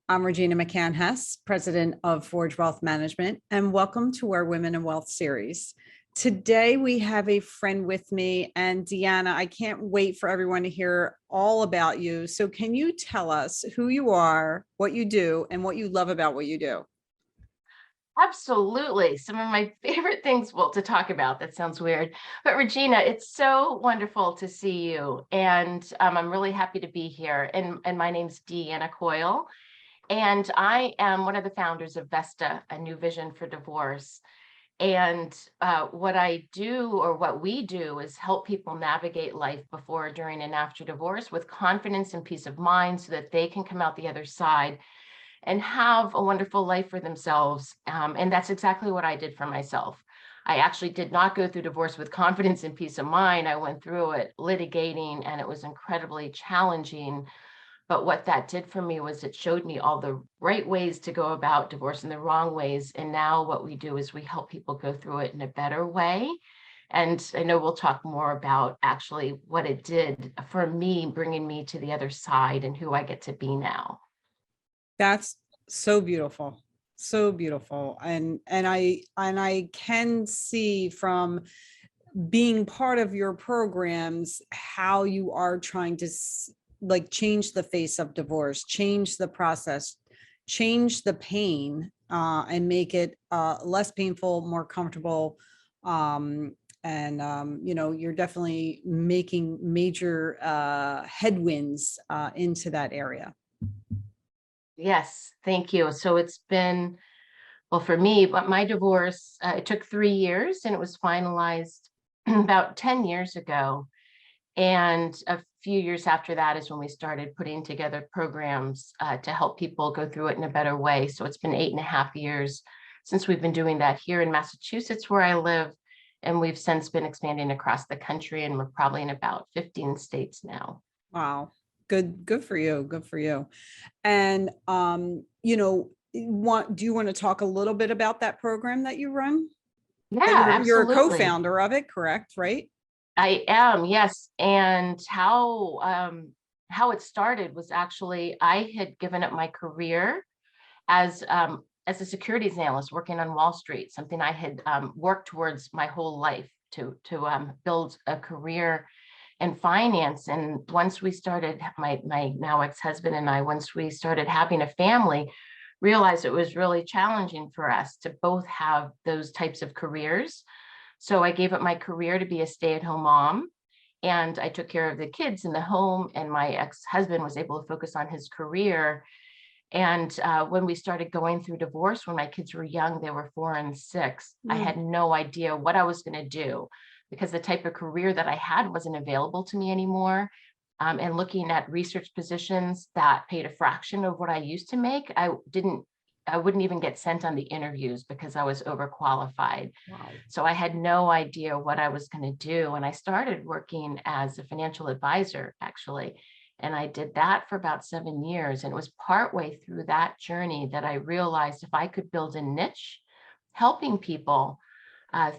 I'm Regina McCann-Hess, president of Forge Wealth Management, and welcome to our Women in Wealth series. Today, we have a friend with me, and Deanna, I can't wait for everyone to hear all about you. So can you tell us who you are, what you do, and what you love about what you do? Absolutely. Some of my favorite things, well, to talk about. That sounds weird. But Regina, it's so wonderful to see you. And I'm really happy to be here. And my name's Deanna Coyle. And I am one of the founders of Vesta, a new vision for divorce. And what I do, or what we do, is help people navigate life before, during, and after divorce with confidence and peace of mind so that they can come out the other side and have a wonderful life for themselves. And that's exactly what I did for myself. I actually did not go through divorce with confidence and peace of mind. I went through it litigating, and it was incredibly challenging. But what that did for me was it showed me all the right ways to go about divorce and the wrong ways. And now what we do is we help people go through it in a better way. And I know we'll talk more about actually what it did for me, bringing me to the other side and who I get to be now. That's so beautiful. So beautiful. And I can see from being part of your programs how you are trying to change the face of divorce, change the process, change the pain, and make it less painful, more comfortable. You're definitely making major headwinds into that area. Yes, thank you. So it's been, well, for me, but my divorce, it took 3 years and it was finalized about 10 years ago. And a few years after that is when we started putting together programs to help people go through it in a better way. So it's been 8.5 years since we've been doing that here in Massachusetts, where I live. And we've since been expanding across the country, and we're probably in about 15 states now. Wow. Good for you. Good for you. And, do you want to talk a little bit about that program that you run? That Yeah, you're a absolutely. co-founder of it, correct? Right? I am, yes. And how it started was actually I had given up my career as a securities analyst working on Wall Street, something I had worked towards my whole life to build a career in finance. And once we started, my now ex-husband and I, once we started having a family, realized it was really challenging for us to both have those types of careers. So I gave up my career to be a stay-at-home mom, and I took care of the kids in the home, and my ex-husband was able to focus on his career. And when we started going through divorce, when my kids were young, they were 4 and 6, I Mm. had no idea what I was going to do because the type of career that I had wasn't available to me anymore. And looking at research positions that paid a fraction of what I used to make, I wouldn't even get sent on the interviews because I was overqualified. Wow. So I had no idea what I was going to do. And I started working as a financial advisor, actually. And I did that for about 7 years. And it was partway through that journey that I realized if I could build a niche, helping people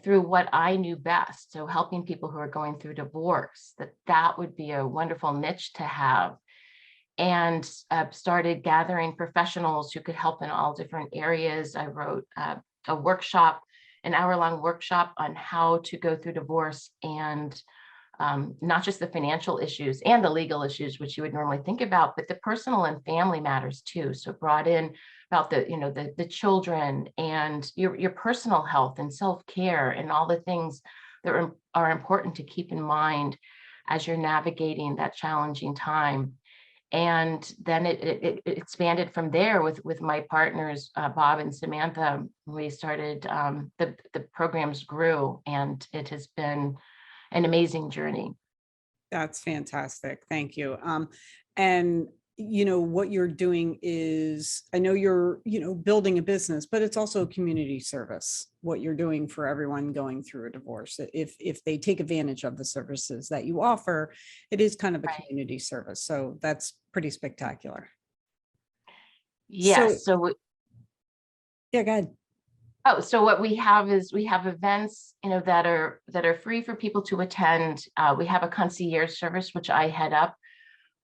through what I knew best, so helping people who are going through divorce, that would be a wonderful niche to have. And started gathering professionals who could help in all different areas. I wrote a workshop, an hour-long workshop on how to go through divorce, and not just the financial issues and the legal issues, which you would normally think about, but the personal and family matters too. So brought in about the children and your personal health and self-care and all the things that are important to keep in mind as you're navigating that challenging time. And then it expanded from there with my partners, Bob and Samantha. We started, the programs grew, and it has been an amazing journey. That's fantastic. Thank you. And what you're doing is, I know you're, building a business, but it's also a community service, what you're doing for everyone going through a divorce. If they take advantage of the services that you offer, it is kind of a Right. community service. So that's pretty spectacular. So Yes. So, yeah, go ahead. so what we have is we have events, that are free for people to attend. We have a concierge service, which I head up,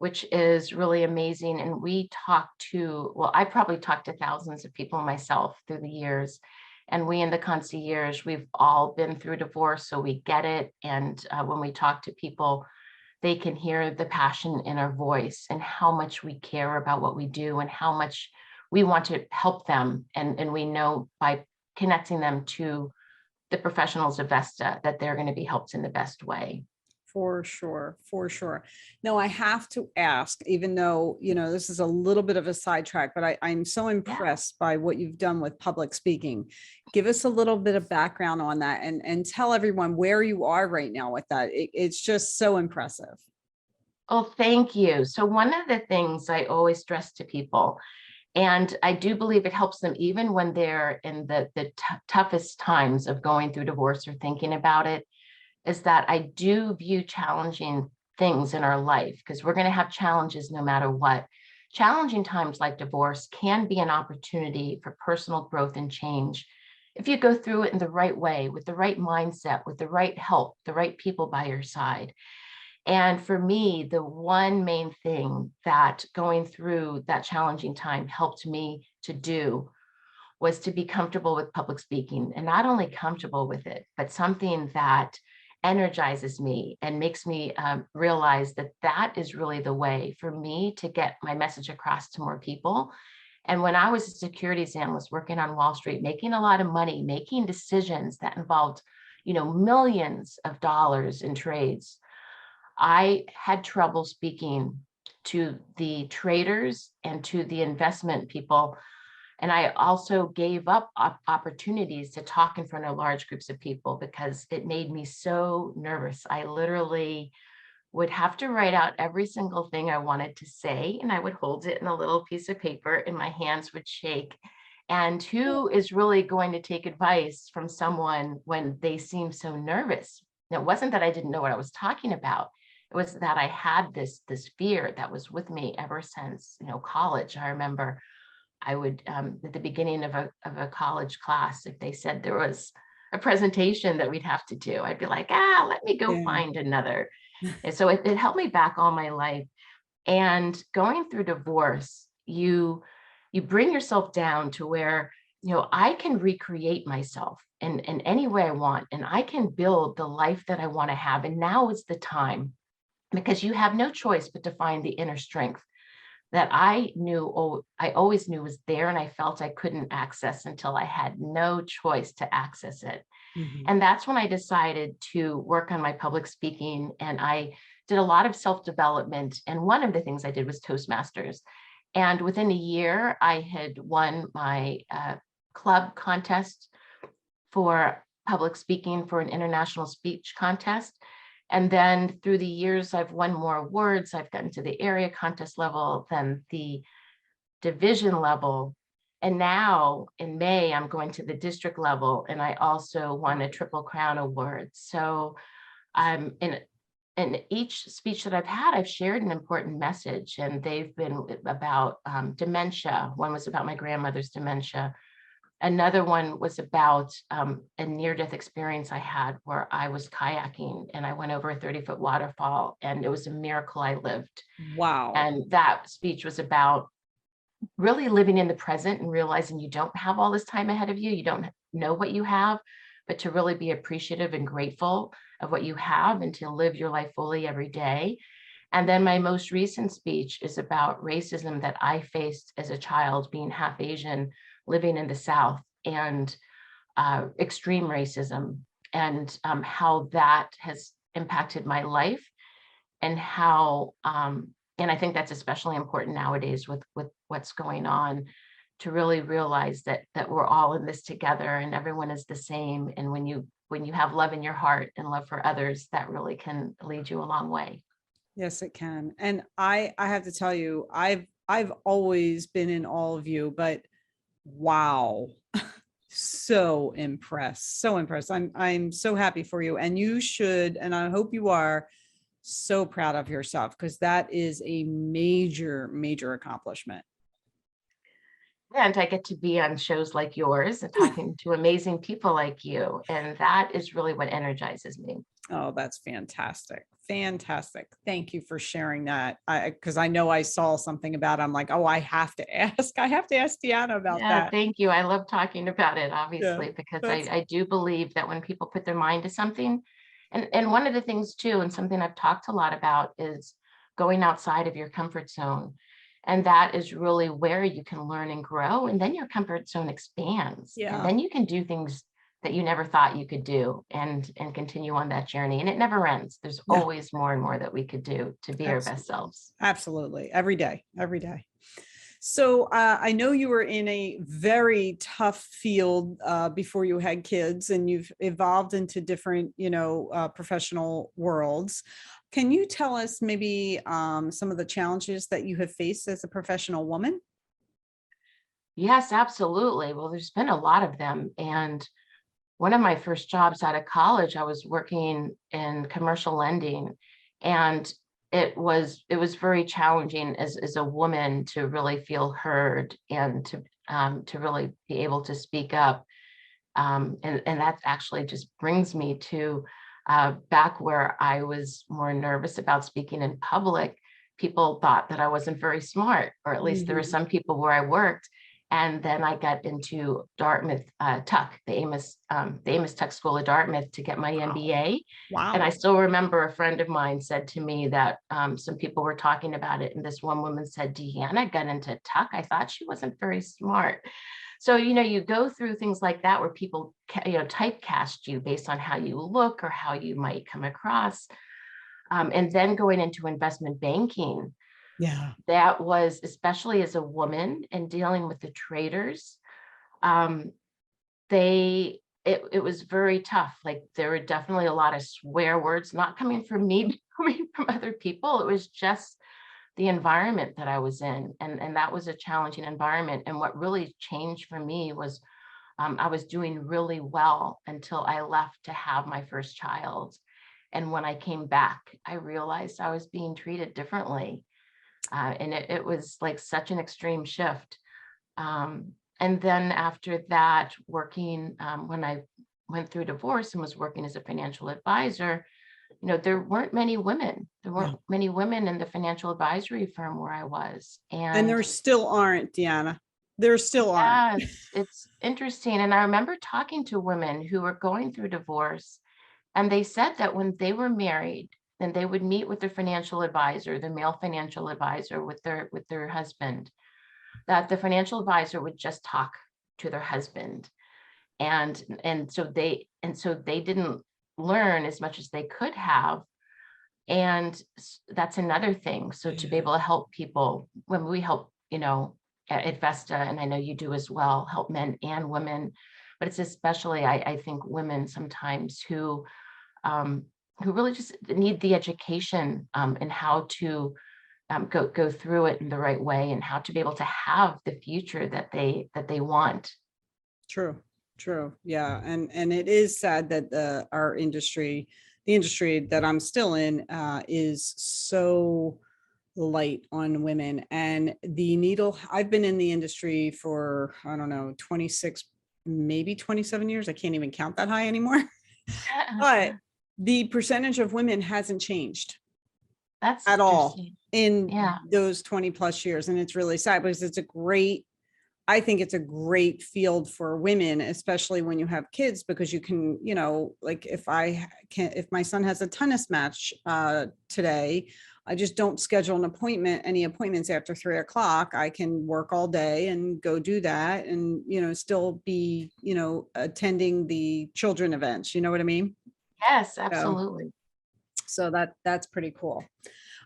which is really amazing. And I probably talked to thousands of people myself through the years. And we in the concierge, we've all been through divorce, so we get it. And when we talk to people, they can hear the passion in our voice and how much we care about what we do and how much we want to help them. And we know by connecting them to the professionals of Vesta that they're going to be helped in the best way. For sure, for sure. No, I have to ask, even though, this is a little bit of a sidetrack, but I'm so impressed by what you've done with public speaking. Give us a little bit of background on that and tell everyone where you are right now with that. It's just so impressive. Oh, thank you. So one of the things I always stress to people, and I do believe it helps them even when they're in the toughest times of going through divorce or thinking about it, is that I do view challenging things in our life, because we're going to have challenges no matter what. Challenging times like divorce can be an opportunity for personal growth and change if you go through it in the right way, with the right mindset, with the right help, the right people by your side. And for me, the one main thing that going through that challenging time helped me to do was to be comfortable with public speaking, and not only comfortable with it, but something that energizes me and makes me realize that that is really the way for me to get my message across to more people. And when I was a securities analyst working on Wall Street, making a lot of money, making decisions that involved, millions of dollars in trades, I had trouble speaking to the traders and to the investment people. And I also gave up opportunities to talk in front of large groups of people because it made me so nervous. I literally would have to write out every single thing I wanted to say, and I would hold it in a little piece of paper and my hands would shake. And who is really going to take advice from someone when they seem so nervous? And it wasn't that I didn't know what I was talking about. It was that I had this fear that was with me ever since, college. I remember I would, at the beginning of a college class, if they said there was a presentation that we'd have to do, I'd be like, let me go Yeah. find another. And so it helped me back all my life. And going through divorce, you bring yourself down to where, I can recreate myself in any way I want, and I can build the life that I want to have. And now is the time, because you have no choice but to find the inner strength that I always knew was there, and I felt I couldn't access until I had no choice to access it. Mhm. And that's when I decided to work on my public speaking, and I did a lot of self-development. And one of the things I did was Toastmasters. And within a year, I had won my club contest for public speaking for an international speech contest. And then through the years, I've won more awards. I've gotten to the area contest level, then the division level. And now in May, I'm going to the district level, and I also won a Triple Crown award. So I'm in each speech that I've had, I've shared an important message, and they've been about dementia. One was about my grandmother's dementia. Another one was about a near-death experience I had where I was kayaking and I went over a 30-foot waterfall, and it was a miracle I lived. Wow. And that speech was about really living in the present and realizing you don't have all this time ahead of you. You don't know what you have, but to really be appreciative and grateful of what you have and to live your life fully every day. And then my most recent speech is about racism that I faced as a child, being half Asian, living in the South, and extreme racism, and how that has impacted my life, and how, and I think that's especially important nowadays with what's going on, to really realize that we're all in this together and everyone is the same. And when you have love in your heart and love for others, that really can lead you a long way. Yes, it can. And I have to tell you, I've always been in all of you, but wow. So impressed. So impressed. I'm so happy for you. And you should, and I hope you are so proud of yourself, because that is a major, major accomplishment. And I get to be on shows like yours and talking to amazing people like you. And that is really what energizes me. Oh, that's fantastic. Fantastic. Thank you for sharing that. Because I know I saw something about, I'm like, oh, I have to ask. I have to ask Deanna about Yeah, that. thank you. I love talking about it, Yeah. obviously, because That's I do believe that when people put their mind to something, and one of the things too, and something I've talked a lot about is going outside of your comfort zone. And that is really where you can learn and grow. And then your comfort zone expands. And yeah. then you can do things that you never thought you could do and continue on that journey. And it never ends. There's Yeah. always more and more that we could do to be our best Absolutely. selves. Absolutely. Every day. Every day. So I know you were in a very tough field before you had kids, and you've evolved into different, professional worlds. Can you tell us maybe some of the challenges that you have faced as a professional woman? Yes, absolutely. Well, there's been a lot of them. And one of my first jobs out of college, I was working in commercial lending, and it was very challenging as a woman to really feel heard and to really be able to speak up. And that actually just brings me to back where I was more nervous about speaking in public. People thought that I wasn't very smart, or at least there were Mhm. some people where I worked. And then I got into Dartmouth Tuck, the Amos Tuck School of Dartmouth, to get my Wow. MBA. And I Wow. still remember a friend of mine said to me that some people were talking about it, and this one woman said, "Deanna got into Tuck. I thought she wasn't very smart." So, you go through things like that where people, typecast you based on how you look or how you might come across. And then going into investment banking, Yeah. that was, especially as a woman and dealing with the traders, um, it was very tough. Like there were definitely a lot of swear words, not coming from me, but coming from other people. It was just the environment that I was in. And that was a challenging environment. And what really changed for me was I was doing really well until I left to have my first child. And when I came back, I realized I was being treated differently. And it was like such an extreme shift. And then after that, working, when I went through divorce and was working as a financial advisor, there weren't many women. There weren't No. many women in the financial advisory firm where I was. And And there still aren't, Deanna. There still aren't. yeah, it's interesting. And I remember talking to women who were going through divorce, and they said that when they were married, then they would meet with their financial advisor, the male financial advisor with their husband, that the financial advisor would just talk to their husband. And so they didn't learn as much as they could have. And that's another thing. So to be Yeah. able to help people, when we help, at Vesta, and I know you do as well, help men and women, but it's especially, I think, women sometimes um, who really just need the education in how to go through it in the right way, and how to be able to have the future that they want. True, true. Yeah. And it is sad that our industry, the industry that I'm still in, is so light on women. And the needle, I've been in the industry for, I don't know, 26, maybe 27 years. I can't even count that high anymore. But the percentage of women hasn't changed That's at all interesting. in Yeah. those 20 plus years. And it's really sad because I think it's a great field for women, especially when you have kids, because you can, like if my son has a tennis match today, I just don't schedule any appointments after 3 o'clock. I can work all day and go do that and, still be, attending the children events. You know what I mean? Yes, So, absolutely. so that's pretty cool.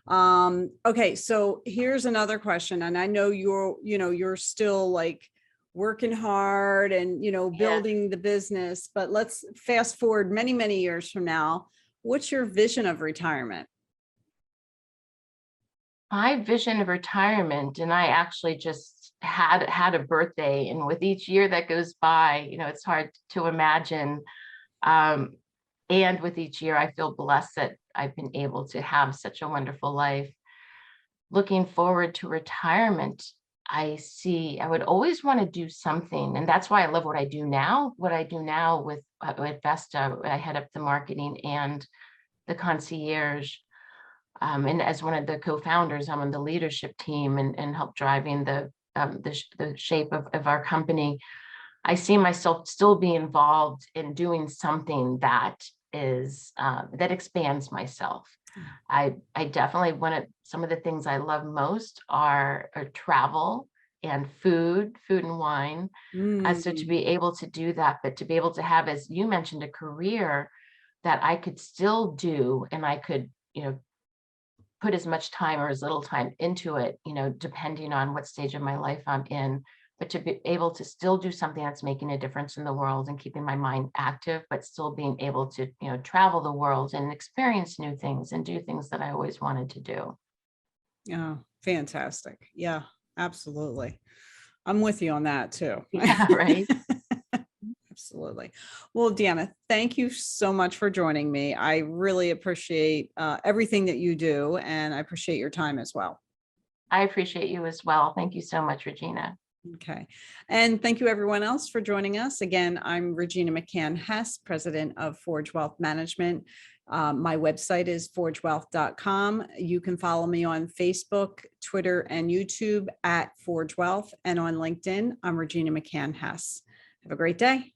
Okay, so here's another question, and I know you're still like working hard and Yeah. building the business, but let's fast forward many, many years from now. What's your vision of retirement? My vision of retirement, and I actually just had a birthday, and with each year that goes by, it's hard to imagine. Um, and with each year, I feel blessed that I've been able to have such a wonderful life. Looking forward to retirement, I would always want to do something. And that's why I love what I do now. What I do now with Vesta, I head up the marketing and the concierge. And as one of the co-founders, I'm on the leadership team and help driving the shape of our company. I see myself still being involved in doing something that is that expands myself. I definitely some of the things I love most are travel and food and wine. So to Mm. be able to do that, but to be able to have, as you mentioned, a career that I could still do, and I could, put as much time or as little time into it, depending on what stage of my life I'm in, but to be able to still do something that's making a difference in the world and keeping my mind active, but still being able to, travel the world and experience new things and do things that I always wanted to do. Oh, fantastic. Yeah, absolutely. I'm with you on that too. Yeah, right. Absolutely. Well, Deanna, thank you so much for joining me. I really appreciate everything that you do, and I appreciate your time as well. I appreciate you as well. Thank you so much, Regina. Okay. And thank you everyone else for joining us. Again, I'm Regina McCann Hess, president of Forge Wealth Management. My website is forgewealth.com. You can follow me on Facebook, Twitter, and YouTube at Forge Wealth, and on LinkedIn, I'm Regina McCann Hess. Have a great day.